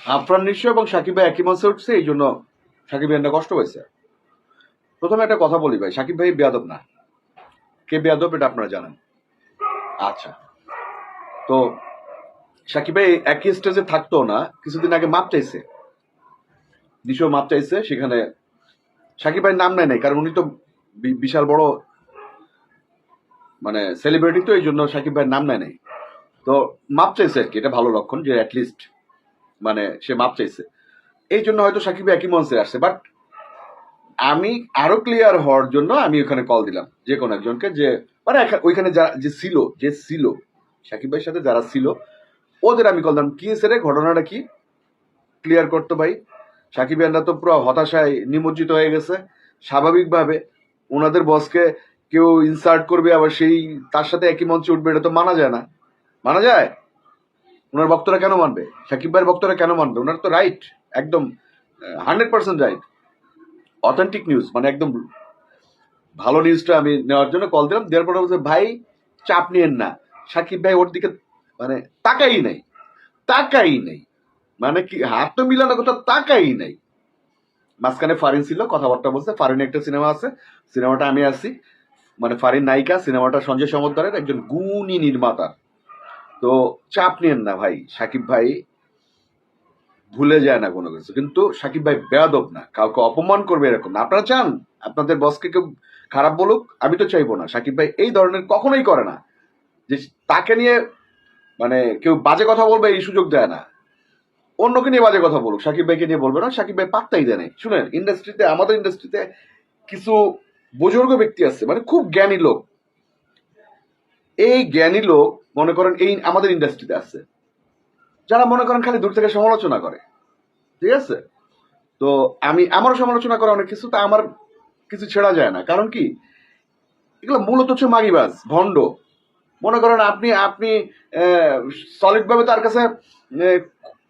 আফরান নিশ্চয় এবং সাকিব ভাই একই মঞ্চে উঠছে, এই জন্য সাকিব ভাই কষ্ট হয়েছে। প্রথমে একটা কথা বলি ভাই, সাকিব ভাই বেয়াদব না। কে বেয়াদব এটা আপনারা জানেন। আচ্ছা, তো সাকিব ভাই একই স্টেজে থাকতো না, কিছুদিন আগে মাপ চাইছে, নিশ্চয় মাপ চাইছে। সেখানে সাকিব ভাই নাম নেয় নাই, কারণ উনি তো বিশাল বড় মানে সেলিব্রিটি, তো এই জন্য সাকিব ভাই নাম নেয় নাই। তো মাপ চাইছে আর কি, এটা ভালো লক্ষণ যে অ্যাটলিস্ট মানে সে মাপ চাইছে, এই জন্য হয়তো সাকিব ভাই একই মঞ্চে আসছে। বাট আমি আরো ক্লিয়ার হওয়ার জন্য আমি ওখানে কল দিলাম যে কোনো একজনকে, যে মানে ওইখানে যে ছিল সাকিব ভাইয়ের সাথে যারা ছিল ওদের আমি কল দিলাম, কি রে ঘটনাটা কি, ক্লিয়ার করতো ভাই। সাকিব ভাইরা তো পুরো হতাশায় নিমজ্জিত হয়ে গেছে। স্বাভাবিকভাবে ওনাদের বসকে কেউ ইনসার্ট করবে, আবার সেই তার সাথে একই মঞ্চে উঠবে, এটা তো মানা যায় না। মানা যায়? ওনার বক্তরা কেন মানবে? সাকিব ভাইয়ের বক্তরা কেন মানবে? ওনার তো রাইট, একদম 100% রাইট, অথেন্টিক নিউজ, মানে একদম ভালো নিউজটা আমি নেওয়ার জন্য কল দিলাম। দেওয়ার পরে বলছে ভাই চাপ নিয়েন না, সাকিব ভাই ওর দিকে মানে তাকাই নাই, তাকাই নাই, মানে কি হাত তো মিলানোর কথা, তাকাই নাই। মাঝখানে ফারিন ছিল, কথাবার্তা বলছে। ফারিন একটা সিনেমা আছে, সিনেমাটা আমি আছি, মানে ফারিন নায়িকা, সিনেমাটা সঞ্জয় সমদ্দারের, একজন গুণী নির্মাতা। তো চাপ নিয়েন না ভাই, সাকিব ভাই ভুলে যায় না কোনো কিছু, কিন্তু সাকিব ভাই বেয়াদব না, কাউকে অপমান করবে এরকম না। আপনারা চান আপনাদের বসকে কেউ খারাপ বলুক? আমি তো চাইবো না। সাকিব ভাই এই ধরনের কখনোই করে না, যে তাকে নিয়ে মানে কেউ বাজে কথা বলবে এই সুযোগ দেয় না। অন্যকে নিয়ে বাজে কথা বলুক, সাকিব ভাইকে নিয়ে বলবে না। সাকিব ভাই পাত্তাই দেয় না। শুনেন, ইন্ডাস্ট্রিতে, আমাদের ইন্ডাস্ট্রিতে কিছু বুজুর্গ ব্যক্তি আছে, মানে খুব জ্ঞানী লোক। এই জ্ঞানী লোক মনে করেন এই আমাদের ইন্ডাস্ট্রিতে আছে, যারা মনে করেন খালি দূর থেকে সমালোচনা করে, ঠিক আছে? তো আমারও সমালোচনা করে অনেক কিছু, তা আমার কিছু ছেড়া যায় না। কারণ কি, এগুলো মূলত হচ্ছে মাগিবাজ, ভণ্ড। মনে করেন আপনি আপনি সলিড ভাবে তার কাছে আহ,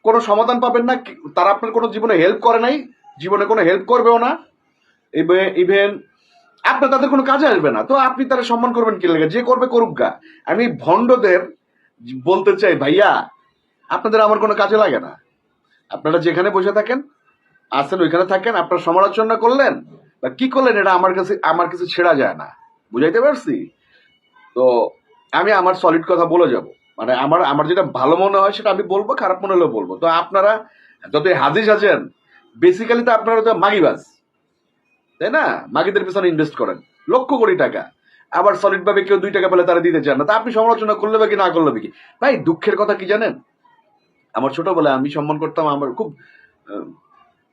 কোনো সমাধান পাবেন না। তারা আপনার কোনো জীবনে হেল্প করে নাই, জীবনে কোনো হেল্প করবেও না। ইভেন আপনার তাদের কোনো কাজে আসবে না, তো আপনি তারা সম্মান করবেন কি লাগে? যে করবে করুক গা। আমি ভণ্ডদের বলতে চাই ভাইয়া, আপনাদের আমার কোনো কাজে লাগে না। আপনারা যেখানে বসে থাকেন, আছেন ওইখানে থাকেন, আপনার সমালোচনা করলেন বা কি করলেন, এটা আমার কিছু ছেড়া যায় না। বুঝাইতে পারছি? তো আমি আমার সলিড কথা বলে যাব, মানে আমার আমার যেটা ভালো মনে হয় সেটা আমি বলবো, খারাপ মনে হলেও বলবো। তো আপনারা যত হাজির সাজেন, বেসিক্যালি তো আপনারা তো মাগিবাজ, তাই না? মাগিদের পিছনে ইনভেস্ট করেন লক্ষ কোটি টাকা, আবার সলিড ভাবে কেউ 2 টাকা পেলে তারা দিতে চান না। তা আপনি সমালোচনা করলে বা কি না করলে কি? ভাই দুঃখের কথা কি জানেন, আমার ছোটবেলায় আমি সম্মান করতাম, আমার খুব আহ,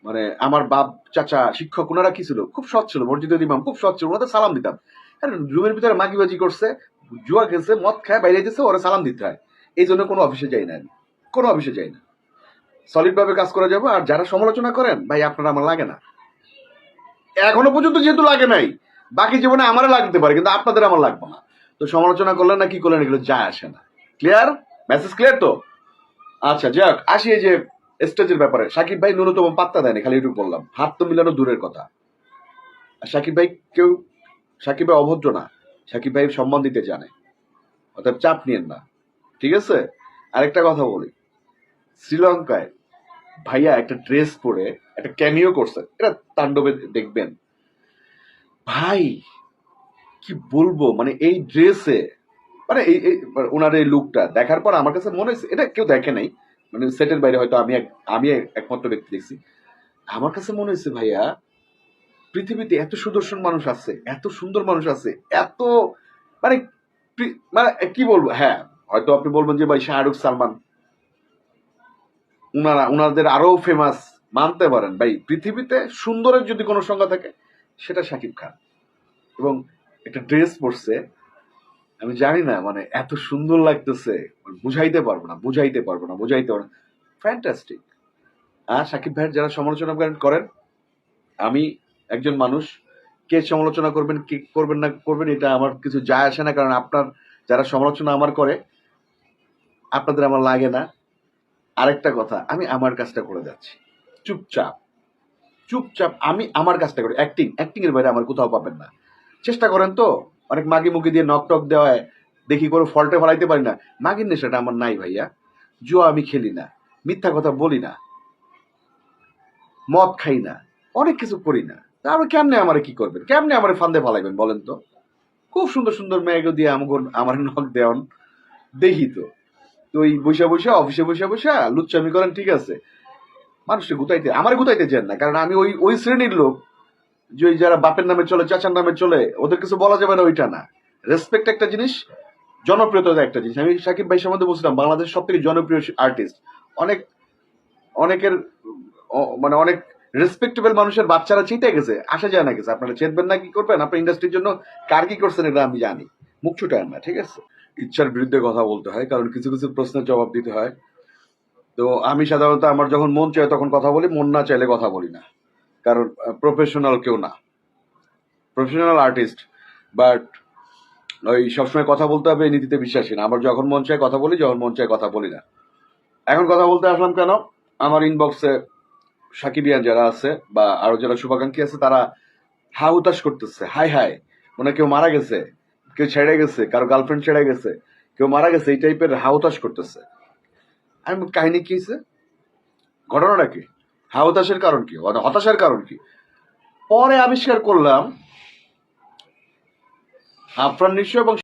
মানে আমার বাপ চাচা শিক্ষক ওনারা কি ছিল, খুব সৎ ছিল, মসজিদের ইমাম খুব সৎ ছিল, ওনাদের সালাম দিতাম। আর রুমের ভিতরে মাগিবাজি করছে, জুয়া খেলছে, মদ খায়, বাইরে যেছে, ওরা সালাম দিতে হয়। এই জন্য কোনো অফিসে যাই না, আমি কোনো অফিসে যাই না, সলিড ভাবে কাজ করে যাবো। আর যারা সমালোচনা করেন ভাই, আপনারা আমার লাগে না, এখনো পর্যন্ত যেহেতু লাগে নাই, বাকি জীবনে আমারও লাগতে পারে, কিন্তু আপনাদের আমার লাগবে না। তো সমালোচনা করলেন না কি করলেন, এগুলো যায় আসে না। ক্লিয়ার? মেসেজ ক্লিয়ার তো? আচ্ছা যাক, আসি এই যে স্টেজের ব্যাপারে। সাকিব ভাই ন্যূনতম পাত্তা দেয়নি, খালি একটু বললাম, হাত তো মিলানো দূরের কথা। আর সাকিব ভাই অভদ্র না, সাকিব ভাই সম্মান দিতে জানে, অর্থাৎ চাপ নিয়েন না, ঠিক আছে? আরেকটা কথা বলি, শ্রীলঙ্কায় ভাইয়া একটা ড্রেস পরে একটা ক্যামিও করছে, এটা তাণ্ডবে দেখবেন ভাই। কি বলবো, মানে এই ড্রেসে, মানে মানে ওনার এই লুকটা দেখার পর আমার কাছে মনে হয়েছে, এটা কেউ দেখে নাই, মানে সেটের বাইরে হয়তো আমি একমাত্র ব্যক্তি দেখছি। আমার কাছে মনে হয়েছে ভাইয়া, পৃথিবীতে এত সুদর্শন মানুষ আছে, এত সুন্দর মানুষ আছে, এত মানে মানে কি বলবো, হ্যাঁ হয়তো আপনি বলবেন যে ভাই শাহরুখ, সালমান, উনাদের আরো ফেমাস, মানতে পারেন ভাই। পৃথিবীতে সুন্দরের যদি কোনো সংজ্ঞা থাকে সেটা শাকিব খান। এবং একটা ড্রেস পরছে, আমি জানি না, মানে এত সুন্দর লাগতেছে, বুঝাইতে পারবো না, বুঝাইতে পারবো না, বুঝাইতে পারবো না। ফ্যান্টাস্টিক। আর সাকিব ভাইয়ের যারা সমালোচনা করেন, আমি একজন মানুষ, কে সমালোচনা করবেন কি করবেন না করবেন এটা আমার কিছু যায় আসে না, কারণ আপনার যারা সমালোচনা আমার করে, আপনাদের আমার লাগে না। আরেকটা কথা, আমি আমার কাজটা করে যাচ্ছি চুপচাপ, চুপচাপ আমি আমার কাজটা করি। অ্যাক্টিং এর বাইরে আমার কোথাও পাবেন না। চেষ্টা করেন তো, অনেক মাগি মুগি দিয়ে নক টক দেওয়ায় দেখি করে ফল্টে ফলাইতে পারি না। মাগির নেশাটা আমার নাই ভাইয়া। জুয়া আমি খেলি না, মিথ্যা কথা বলি না, মদ খাই না, অনেক কিছু করি না, তারপর কেমনে আমারে কি করবেন, কেমনে আমারে ফান্দে ফালাইবেন বলেন তো? খুব সুন্দর সুন্দর মেয়েকে দিয়ে আমার নখ দেওয়ান দেখি তো। তো ওই বৈশা বৈশা অফিসে বৈশা বৈশা লুচ্চামি করেন, ঠিক আছে, মানুষকে গুতাইতে আমার গুতাইতে চান না, কারণ আমি ওই ওই শ্রেণীর লোক যে ওই যারা বাপের নামে চলে, চাচার নামে চলে, ওদের কিছু বলা যাবে না, ওইটা না। রেসপেক্ট একটা জিনিস, জনপ্রিয়তা একটা জিনিস। আমি সাকিব ভাই সম্বন্ধে বলছিলাম বাংলাদেশ সব থেকে জনপ্রিয় আর্টিস্ট। অনেক অনেকের মানে অনেক রেসপেক্টেবল মানুষের বাচ্চারা চিটে গেছে, আসা যায় না গেছে। আপনারা চেতবেন না, কি করবেন, আপনার ইন্ডাস্ট্রির জন্য কার কি করছেন এটা আমি জানি, মুখ ছুটায় না, ঠিক আছে। ইচ্ছার বিরুদ্ধে কথা বলতে হয়, কারণ কিছু কিছু প্রশ্নের জবাব দিতে হয়। তো আমি সাধারণত আমার যখন মন চায় তখন কথা বলি, মন না চাইলে কথা বলি না, কারণ প্রফেশনাল কেউ না, প্রফেশনাল আর্টিস্ট। বাট ওই সবসময় কথা বলতে হবে এই নীতিতে বিশ্বাসী না। আমার যখন মন চায় কথা বলি, যখন মন চায় কথা বলি না। এখন কথা বলতে আসলাম কেন, আমার ইনবক্সে সাকিবিয়ান যারা আছে বা আরো যারা শুভাকাঙ্ক্ষী আছে, তারা হা হুতাশ করতেছে, হাই হাই, মনে কেউ মারা গেছে, কেউ ছেড়ে গেছে, কারো গার্লফ্রেন্ড ছেড়ে গেছে, কেউ মারা গেছে, এই টাইপের হা হুতাশ করতেছে। আমি কাহিনী কি হয়েছে, ঘটনাটা কি, হা হুতাশের কারণ কি, হতাশার কারণ কি? পরে আবিষ্কার করলাম আফরান নিশ্চয় এবং